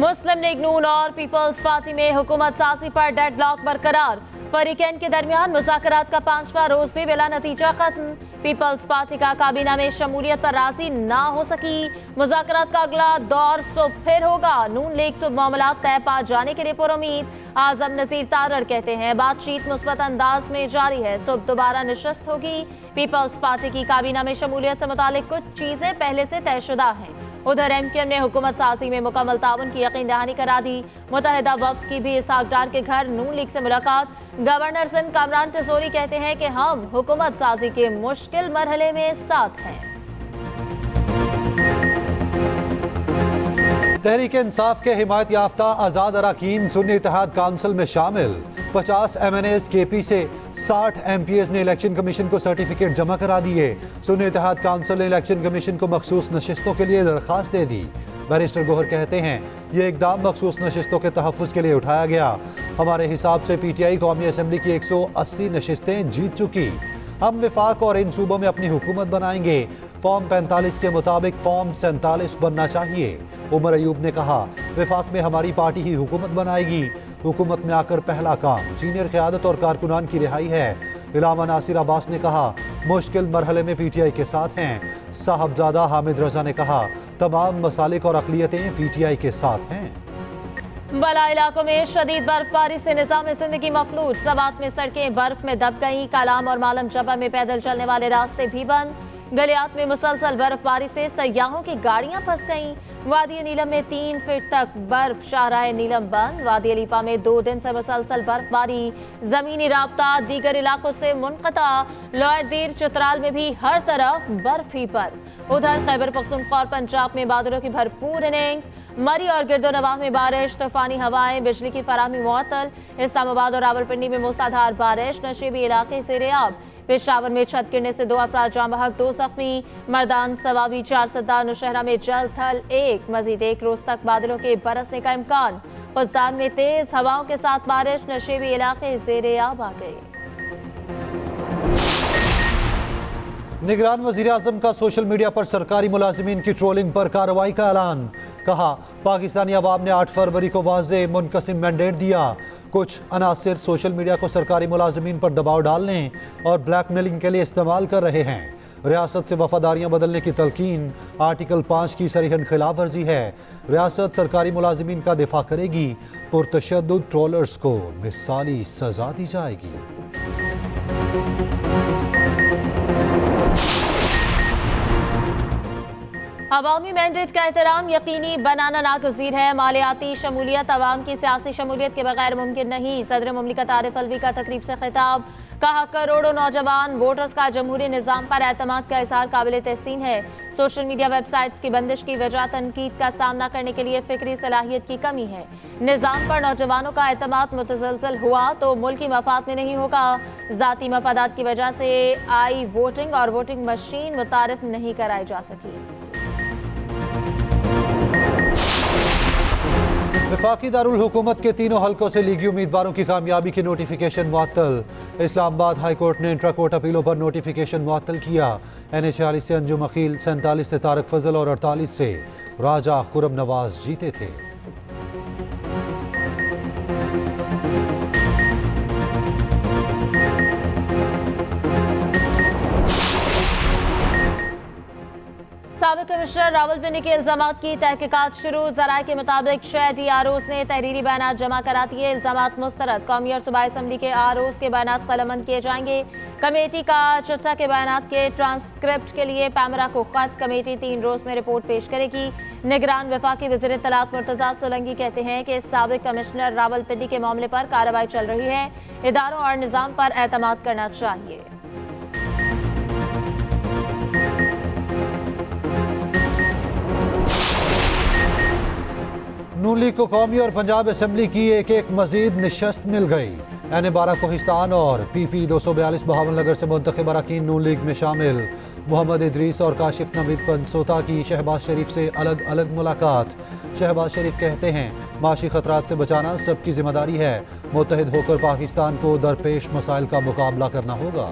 मुस्लिम league नून और peoples party में हुकूमत साजी पर डेडलॉक बरकरार। फरीकैन के दरमियान मुज़ाकरात का 5वां रोज भी बिला नतीजा खत्म। पीपल्स पार्टी का काबीना में शमूलियत पर राजी ना हो सकी। मुज़ाकरात का अगला दौर सुबह फिर होगा। नून लीग सुबह मामलात तय पा जाने के लिए पुरुमीद। आजम नजीर तारड़ कहते हैं बातचीत मुस्बत अंदाज में जारी है, सुबह दोबारा नशस्त होगी। पीपल्स पार्टी की काबीना में शमूलियत से मुतालिक कुछ चीजें पहले से तयशुदा हैं। उधर एमक्यूएम ने हुकूमत साजी में मुकम्मल ताउन की यकीन दहानी करा दी। मुत्तहिदा वफ्द की भी इसहाक डार के घर नून लीग से मुलाकात। गवर्नर सिंध कामरान तिजोरी कहते हैं कि हम हुकूमत साजी के मुश्किल मरहले में साथ हैं। तहरीक इंसाफ के हिमायत याफ्ता आज़ाद अरकान सुन्नी इत्तेहाद काउंसिल में शामिल। 50 MNAs KP से 60 MPs ने इलेक्शन कमीशन को सर्टिफिकेट जमा करा दिए। सुन्नी इत्तेहाद काउंसिल ने इलेक्शन कमीशन को मखसूस नशिस्तों के लिए दरख्वास्त दे दी। बैरिस्टर गोहर कहते हैं ये इकदाम मखसूस नशिस्तों के तहफ़्फ़ुज़ के लिए उठाया गया। हमारे हिसाब से PTI कौमी असम्बली की 180 नशिस्तें जीत चुकी। हम विफाक और इन सूबों में अपनी हुकूमत बनाएंगे। फॉर्म 45 के मुताबिक फॉर्म 47 बनना चाहिए। उमर अयूब ने कहा विफाक में हमारी पार्टी ही हुकूमत बनाएगी। हुकूमत में आकर पहला काम सीनियर क़यादत और कारकुनान की रिहाई है। इलामा नासिर अब्बास ने कहा मुश्किल मरहले में PTI के साथ हैं। साहबजादा हामिद रजा ने कहा तमाम मसालिक और अक़लियतें PTI के साथ हैं। बला इलाकों में शदीद बर्फबारी से निज़ाम ज़िंदगी मफलूज। सवात में सड़कें बर्फ में दब गईं। कालाम और मालम जबा में पैदल चलने वाले रास्ते भी बंद। गलियात में मुसलसल बर्फबारी से सयाहों की गाड़ियां फंस गईं। वादी नीलम में 3 फीट तक बर्फ। शाहराह नीलम बंद। वादी अलीपा में 2 दिन से मुसलसल बर्फबारी। जमीनी राब्ता दीगर इलाकों से मुनक़ता। लोअर दीर चित्राल में भी हर तरफ बर्फ ही बर्फ। उधर खैबर पख्तूनख्वा और पंजाब में बादलों की भरपूर इनिंग्स। मरी और गिरदोनवाह में बारिश, तूफानी हवाएं, बिजली की फराहमी मुअत्तल। इस्लामाबाद और रावलपिंडी में मूसलाधार बारिश। नशीबी इलाके से रेयाब। पेशावर में छत गिरने से 2 अफराद जाँ बहक, 2 जख्मी। मर्दान सवाबी 4 सद्दा। नौशहरा में जल थल 1। मजीद 1 रोज तक बादलों के बरसने का इम्कान। खुजदान में तेज हवाओं के साथ बारिश। नशीबी इलाके से रेयाब आ गए। निगरान वज़ीर आज़म का सोशल मीडिया पर सरकारी मुलाजिमीन की ट्रोलिंग पर कार्रवाई का ऐलान। कहा पाकिस्तानी अवाम ने 8 फरवरी को वाज़े मुनक़सिम मैंडेट दिया। कुछ अनासिर सोशल मीडिया को सरकारी मुलाजिमीन पर दबाव डालने और ब्लैकमेलिंग के लिए इस्तेमाल कर रहे हैं। रियासत से वफादारियाँ बदलने की तलकीन आर्टिकल 5 की सरीहन खिलाफ वर्जी है। रियासत सरकारी मुलाजिमीन का दिफा करेगी। पुरतशद्दुद ट्रोलर्स को मिसाली सजा दी जाएगी। अवामी मैंडेट का एहतराम यकीनी बनाना नागुज़ीर है। मालियाती शमूलियत अवाम की सियासी शमूलियत के बगैर मुमकिन नहीं। सदर मुमलिकत आरिफ अलवी का तकरीब से खिताब। कहा करोड़ों नौजवान वोटर्स का जमहूरी निज़ाम पर एतमाद का इज़हार काबिल तहसीन है। सोशल मीडिया वेबसाइट्स की बंदिश की वजह तनकीद का सामना करने के लिए फ़िक्री सलाहियत की कमी है। निज़ाम पर नौजवानों का एतमाद मुतज़लज़ल हुआ तो मुल्की मफाद में नहीं होगा। ज़ाती मफादात की वजह से आई वोटिंग और वोटिंग मशीन मुतारिफ नहीं कराई जा सकी। वफाकी दारुल हुकूमत के तीनों हलकों से लीगी उम्मीदवारों की कामयाबी की नोटिफिकेशन मुअत्तल। इस्लामाबाद हाई कोर्ट ने इंट्रा कोर्ट अपीलों पर नोटिफिकेशन मुअत्तल किया। NA 46 से अंजुम अकील, 47 से तारक फजल और 48 से राजा खुरम नवाज जीते थे। साबिक कमिश्नर रावलपिंडी के इल्जामात की तहकीकात शुरू। जराये के मुताबिक 6 DROs ने तहरीरी बयानात जमा करा दिए। इल्जामात मुस्तरद। कौमी और सूबाई असम्बली के ROs के बयानात कलमबंद किए जाएंगे। कमेटी का चिट्ठा के बयानात के ट्रांसक्रिप्ट के लिए पैमरा को खत। कमेटी 3 रोज में रिपोर्ट पेश करेगी। निगरान वफाकी वज़ीर इत्तलात मुर्तज़ा सोलंकी कहते हैं कि साबिक कमिश्नर रावलपिंडी के मामले पर कार्रवाई चल रही है। इदारों और निज़ाम पर एतमाद करना चाहिए। नून लीग को कौमी और पंजाब असम्बली की एक मजीद निशस्त मिल गई। NA 12 कोहिस्तान और PP 242 बहावलनगर से मुंतखब अरकान नून लीग में शामिल। मोहम्मद इदरीस और काशिफ नवीद पंसोता की शहबाज शरीफ से अलग अलग मुलाकात। शहबाज शरीफ कहते हैं माशी खतरात से बचाना सबकी जिम्मेदारी है। मुत्तहिद होकर पाकिस्तान को दरपेश मसाइल का मुकाबला करना होगा।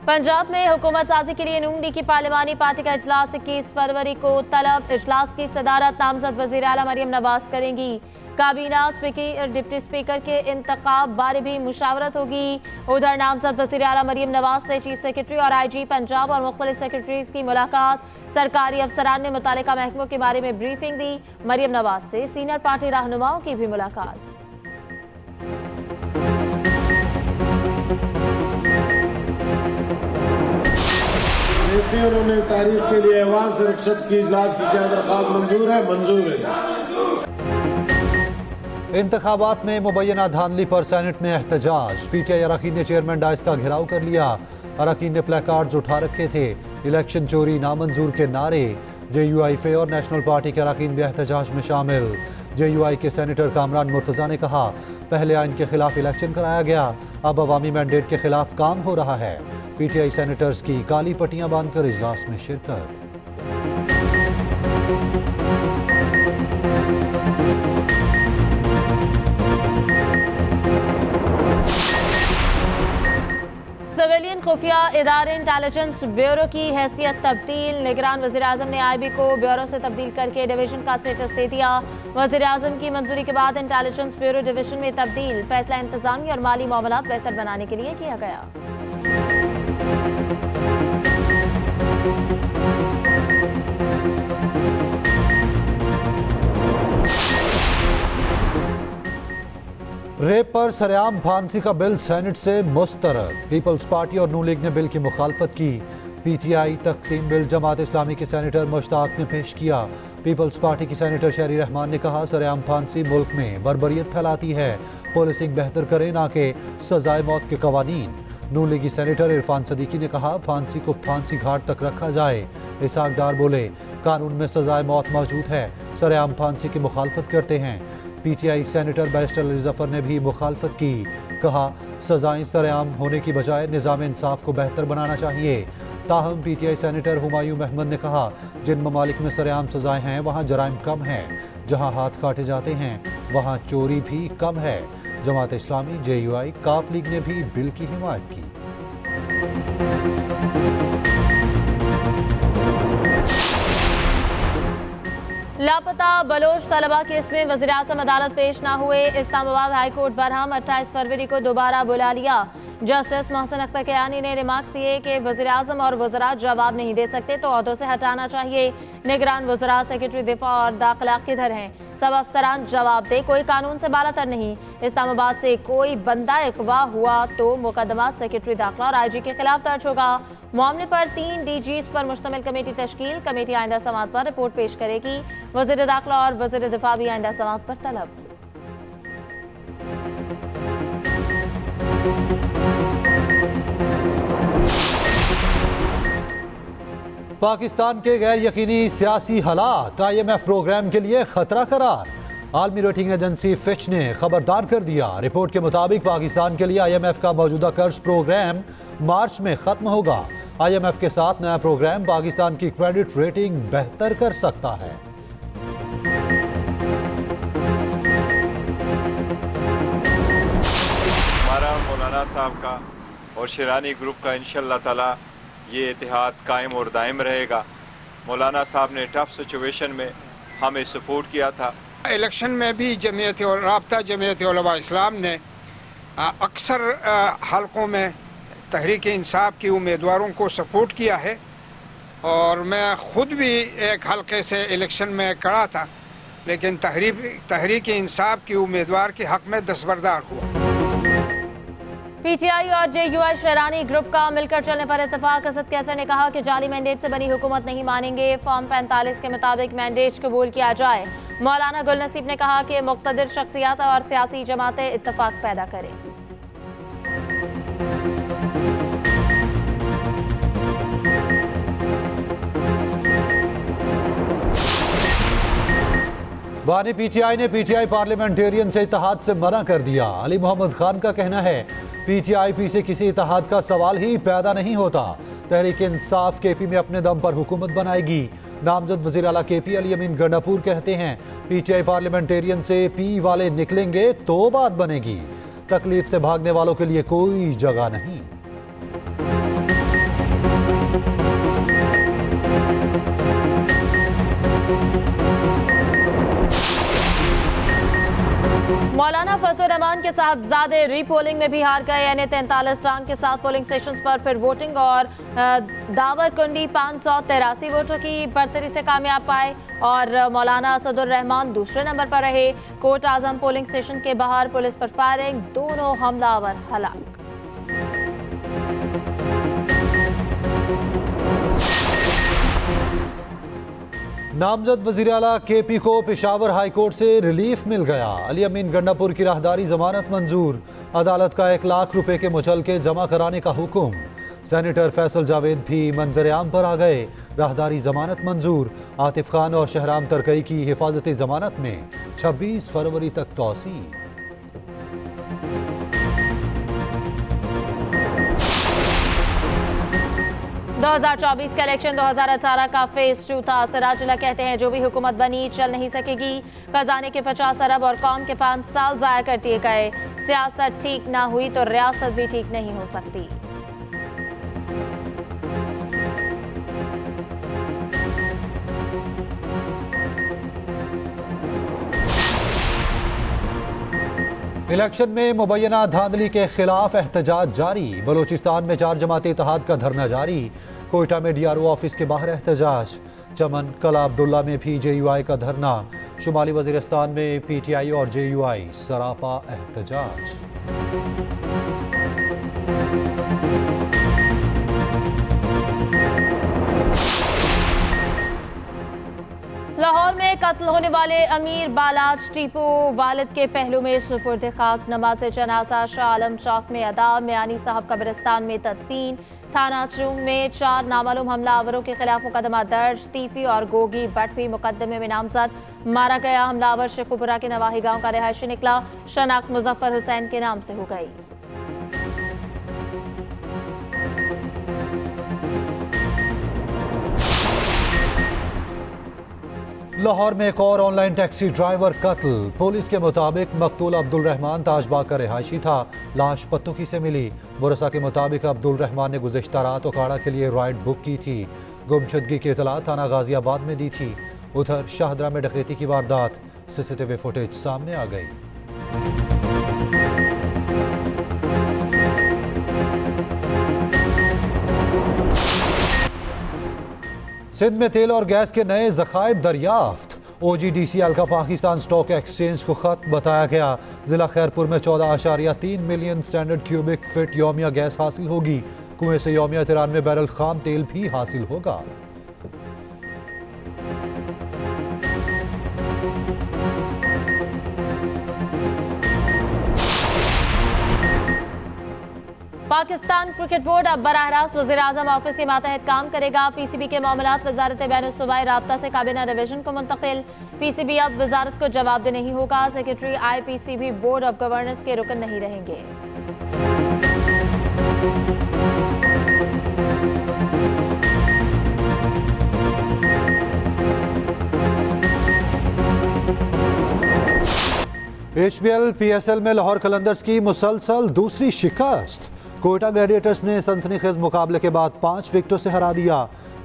पंजाब में हुकूमत साजी के लिए नून लीग की पार्लिमानी पार्टी का इजलास 21 फरवरी को तलब। इजलास की सदारत नामजद वजीर आला मरियम नवाज करेंगी। काबीना स्पीकर डिप्टी स्पीकर के इंतखाब बारे भी मुशावरत होगी। उधर नामजद वजीर आला मरियम नवाज से चीफ सेक्रेटरी और IG पंजाब और मुख्तलिफ सेक्रेटरीज की मुलाकात। सरकारी अफसरान ने मुतालिका महकमों के बारे में ब्रीफिंग दी। मरियम नवाज से सीनियर पार्टी रहनुमाओं की भी मुलाकात। उन्होंने तारीख के लिए ऐवान से रुखसत की। इजलास की क्या दरख्वास्त मंजूर है? मंजूर है। इंतखाबात में मुबैना धांधली पर सेनेट में एहतजाज। PTI अरकान ने चेयरमैन डाइस का घेराव कर लिया। अरकान ने प्लेकार्ड्स उठा रखे थे। इलेक्शन चोरी नामंजूर के नारे। JUI फे और नेशनल पार्टी के अरकान भी एहतजाज में शामिल। JUI के सेनेटर कामरान मुर्तजा ने कहा, पहले आइन के खिलाफ इलेक्शन कराया गया, अब अवामी मैंडेट के खिलाफ काम हो रहा है। PTI सेनेटर्स की काली पट्टियां बांधकर इजलास में शिरकत। सिविलियन खुफिया इदारे इंटेलिजेंस ब्यूरो की हैसियत तब्दील। निगरान वज़ीर आज़म ने IB को ब्यूरो से तब्दील करके डिवीजन का स्टेटस दे दिया। वज़ीर आज़म की मंजूरी के बाद इंटेलिजेंस ब्यूरो डिवीजन में तब्दील। फैसला इंतजामी और माली मामलात बेहतर बनाने के लिए किया गया। रेप पर सरेआम फांसी का बिल सेनेट से मुस्तरद। पीपल्स पार्टी और नून लीग ने बिल की मुखालफत की। PTI तकसीम बिल जमात इस्लामी के सेनेटर मुश्ताक ने पेश किया। पीपल्स पार्टी की सेनेटर शहरी रहमान ने कहा, सरेआम फांसी मुल्क में बर्बरियत फैलाती है, पुलिसिंग बेहतर करे ना कि सजाए मौत के कवानीन। नून लीगी सेनेटर इरफान सदीकी ने कहा, फांसी को फांसी घाट तक रखा जाए। इसहाक डार बोले, कानून में सजाए मौत मौजूद है, सरेआम फांसी की मुखालफत करते हैं। PTI senator barrister Ali Zafar ने भी मुखालफत की। कहा, सजाएं सरेआम होने की बजाय निज़ाम इंसाफ को बेहतर बनाना चाहिए। ताहम PTI सेनेटर हुमायूं महमद ने कहा, जिन ममालिक में सरेआम सजाएं हैं वहाँ जराइम कम हैं, जहाँ हाथ काटे जाते हैं वहाँ चोरी भी कम है। जमात इस्लामी, JUI, काफ लीग ने भी बिल की हिमायत की। लापता बलोच तलबा केस में वज़ीर आज़म अदालत पेश न हुए। इस्लामाबाद हाई कोर्ट बरहम 28 फरवरी को दोबारा बुला लिया। जस्टिस मोहसिन अख्तर कयानी ने रिमार्क्स दिए कि वज़ीर आज़म और वज़रा जवाब नहीं दे सकते तो ओहदों से हटाना चाहिए। निगरान वज़रा, सेक्रेटरी दिफा और दाखिला किधर हैं? सब अफसरान जवाब दे, कोई कानून से बालातर नहीं। इस्लामाबाद से कोई बंदा अगवा हुआ तो मुकदमा सेक्रेटरी दाखिला और IG के खिलाफ दर्ज होगा। मामले पर 3 DGs पर मुश्तमिल कमेटी तश्कील। कमेटी आइंदा समात पर रिपोर्ट पेश करेगी। वज़ीर दाखिला और वज़ीर दिफा भी आइंदा समात पर तलब। पाकिस्तान के गैर यकीनी सियासी हालात IMF प्रोग्राम के लिए खतरा करार। आलमी रेटिंग एजेंसी फिच ने खबरदार कर दिया। रिपोर्ट के मुताबिक पाकिस्तान के लिए IMF का मौजूदा कर्ज प्रोग्राम मार्च में खत्म होगा। IMF के साथ नया प्रोग्राम पाकिस्तान की क्रेडिट रेटिंग बेहतर कर सकता है। हमारा मौलाना साहब का और शिरानी ग्रुप का इंशाअल्लाह ताला ये इतिहाद कायम और दायम रहेगा। मौलाना साहब ने टफ सिचुएशन में हमें सपोर्ट किया था। इलेक्शन में भी जमीयत और राब्ता जमीयत उलमा इस्लाम ने अक्सर हलकों में तहरीक इंसाफ की उम्मीदवारों को सपोर्ट किया है और मैं खुद भी एक हलके से इलेक्शन में खड़ा था, लेकिन तहरीक इंसाफ की उम्मीदवार के हक में दस्तबरदार हुआ। PTI और JUI शहरानी ग्रुप का मिलकर चलने पर इत्तेफाक। असद कैसर ने कहा कि जाली मैंडेट से बनी हुकूमत नहीं मानेंगे। फॉर्म 45 के मुताबिक मैंडेट कबूल किया जाए। मौलाना गुल नसीब ने कहा कि मुक़्तदिर शख्सियात और सियासी जमातें इत्तेफाक पैदा करें। बानी PTI ने PTI पार्लियामेंटेरियन से इत्तेहाद से मना कर दिया। अली मोहम्मद खान का कहना है, PTIP से किसी इत्तेहाद का सवाल ही पैदा नहीं होता। तहरीक इंसाफ KP में अपने दम पर हुकूमत बनाएगी। नामजद वज़ीर आला KP अली अमीन गंडापुर कहते हैं, PTI पार्लियामेंटेरियन से P वाले निकलेंगे तो बात बनेगी। तकलीफ से भागने वालों के लिए कोई जगह नहीं। मौलाना फजलुर रहमान के साहबजादे रीपोलिंग में भी हार गए। NA43 टांग के साथ पोलिंग स्टेशन पर फिर वोटिंग और दावरकुंडी 583 वोटों की बढ़तरी से कामयाब पाए और मौलाना असदुर रहमान दूसरे नंबर पर रहे। कोट आजम पोलिंग स्टेशन के बाहर पुलिस पर फायरिंग, दोनों हमलावर हलाक। नामजद वजीर आला KP को पेशावर हाई कोर्ट से रिलीफ मिल गया। अली अमीन गंडापुर की राहदारी जमानत मंजूर। अदालत का 1 लाख रुपए के मुचलके जमा कराने का हुक्म। सेनेटर फैसल जावेद भी मंजर आम पर आ गए। राहदारी जमानत मंजूर। आतिफ खान और शहराम तरकई की हिफाजती जमानत में 26 फरवरी तक तौसी। 2024 का इलेक्शन 2018 का फेज 2 था। सिराजुल्लाह कहते हैं जो भी हुकूमत बनी चल नहीं सकेगी। खजाने के 50 अरब और कौम के 5 साल जाया कर दिए गए। सियासत ठीक ना हुई तो रियासत भी ठीक नहीं हो सकती। इलेक्शन में मुबैना धांधली के खिलाफ एहतजाज जारी। बलोचिस्तान में 4 जमाती इत्तेहाद का धरना जारी। कोयटा में DRO ऑफिस के बाहर एहतजाज। चमन कला अब्दुल्ला में भी JUI का धरना। शुमाली वजीरिस्तान में PTI और JUI सरापा एहतजाज। लाहौर में कत्ल होने वाले अमीर बालाज टीपू वालिद के पहलू में सुपुर्द खाक। नमाज जनाजा शाह आलम चौक में अदा। मियानी साहब कब्रिस्तान में तदफीन। थाना चूंग में 4 नामालूम हमलावरों के खिलाफ मुकदमा दर्ज। तीफी और गोगी बट भी मुकदमे में नामजद। मारा गया हमलावर शेखुपुरा के नवाही गांव का रिहायशी निकला। शनाख्त मुजफ्फर हुसैन के नाम से हो गई। लाहौर में एक और ऑनलाइन टैक्सी ड्राइवर कत्ल। पुलिस के मुताबिक मकतूल अब्दुल रहमान ताजबाग का रिहायशी था। लाश पत्तुकी से मिली। बुरसा के मुताबिक अब्दुल रहमान ने गुज़िश्ता रात ओकाड़ा के लिए राइड बुक की थी। गुमशुदगी की इतला थाना गाजियाबाद में दी थी। उधर शाहदरा में डकैती की वारदात। CCTV फुटेज सामने आ गई। सिंध में तेल और गैस के नए ज़खायर दरियाफ्त। OGDCL का पाकिस्तान स्टॉक एक्सचेंज को खत बताया गया। जिला खैरपुर में 14.3 मिलियन स्टैंडर्ड क्यूबिक फिट योमिया गैस हासिल होगी। कुएं से योमिया 93 बैरल खाम तेल भी हासिल होगा। पाकिस्तान क्रिकेट बोर्ड अब बराह रास्त वज़ीर आज़म ऑफिस के मातहत काम करेगा। PCB के मामलात वजारत बैनुल-सूबाई राब्ता से काबीना डिवीजन को मुंतकिल। PCB अब वजारत को जवाबदेह नहीं होगा। Secretary IPCB board of governors के रुकन नहीं रहेंगे। HBL PSL में लाहौर कलंदर्स की मुसलसल दूसरी शिकस्त। कोयटा ग्लैडिएटर्स ने सनसनीखेज मुकाबले के बाद 5 विकेटों से हरा दिया।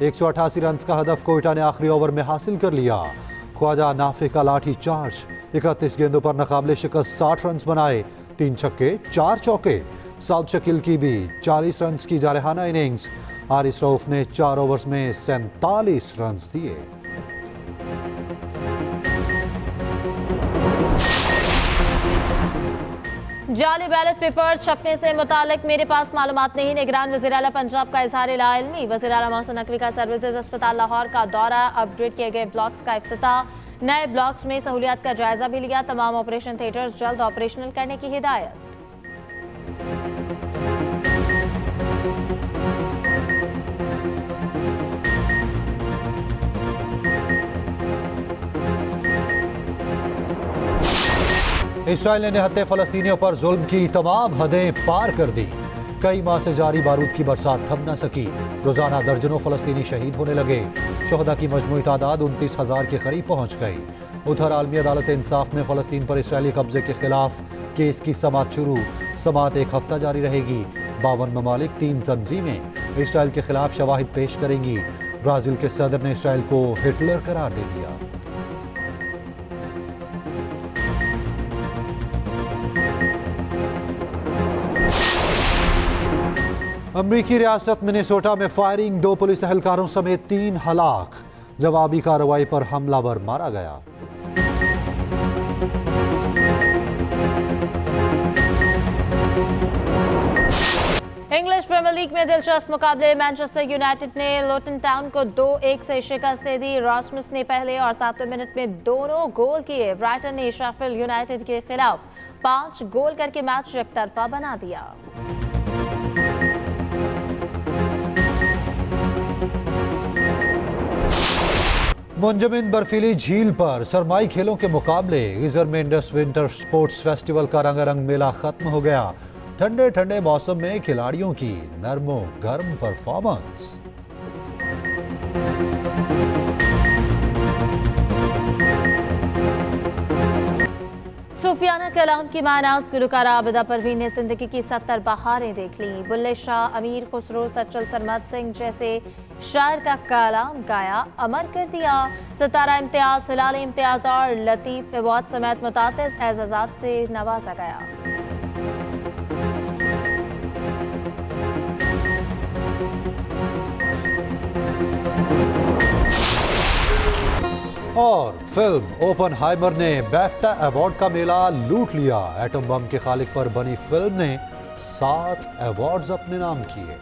188 रन का हदफ कोयटा ने आखिरी ओवर में हासिल कर लिया। ख्वाजा नाफे का लाठी चार्ज। 31 गेंदों पर नाकाबिले शिकस्त 60 रन बनाए। 3 छक्के 4 चौके। साउथ शकील की भी 40 रन की जारहाना इनिंग्स। हारिस रऊफ ने 4 ओवर्स में 47 रन दिए। जाली बैलेट पेपर्स छपने से मुतालिक मेरे पास मालूमात नहीं। निगरान वज़ीर आला पंजाब का इज़हार लाइल्मी। वज़ीर आला मोहसिन नकवी का सर्विसेज अस्पताल लाहौर का दौरा। अपग्रेड किए गए ब्लॉक्स का इफ्तिताह। नए ब्लॉक्स में सहूलियात का जायजा भी लिया। तमाम ऑपरेशन थिएटर्स जल्द ऑपरेशनल करने की हिदायत। इसराइल ने निहत्ते फ़लस्तीनियों पर जुल्म की तमाम हदें पार कर दी। कई माह से जारी बारूद की बरसात थम न सकी। रोजाना दर्जनों फ़लस्तीनी शहीद होने लगे। शोहदा की मजमूई तादाद 29,000 के करीब पहुंच गई। उधर आलमी अदालत इंसाफ में फ़लस्तीन पर इसराइली कब्जे के खिलाफ केस की समाअत शुरू। समाअत 1 हफ्ता जारी रहेगी। 52 ममालिक 3 तंजीमें इसराइल के खिलाफ शवाहिद पेश करेंगी। ब्राज़ील के सदर ने इसराइल को हिटलर करार दे दिया। अमरीकी रियासत मिनेसोटा में फायरिंग, 2 पुलिस एहलकारों समेत 3 हलाक। जवाबी कार्रवाई पर हमलावर मारा गया। इंग्लिश प्रीमियर लीग में दिलचस्प मुकाबले, मैनचेस्टर यूनाइटेड ने लूटन टाउन को 2-1 से शिकस्त दे दी। रॉसमस ने पहले और 7वें मिनट में दोनों गोल किए। ब्राइटन ने शेफील्ड यूनाइटेड के खिलाफ 5 गोल करके मैच एकतरफा बना दिया। मुंजमिन बर्फीली झील पर सरमाई खेलों के मुकाबले, गिजर में इंडस विंटर स्पोर्ट्स फेस्टिवल का रंगारंग मेला खत्म हो गया। ठंडे ठंडे मौसम में खिलाड़ियों की नरमो गर्म परफॉर्मेंस। सूफियाना कलाम की मानास गुलकारा आबिदा परवीन ने जिंदगी की 70 बहारें देख ली। बुल्ले शाह, अमीर खुसरो, सच्चल सरमद सिंह जैसे शायर का कलाम गाया, अमर कर दिया। सितारा इम्तियाज, हिलाल इम्तियाज और लतीफ अवार्ड समेत मुतातिज एजाज़ात से नवाजा गया। और फिल्म ओपनहाइमर ने बैफ्टा अवार्ड का मेला लूट लिया। एटम बम के खालिक पर बनी फिल्म ने 7 अवार्ड्स अपने नाम किए।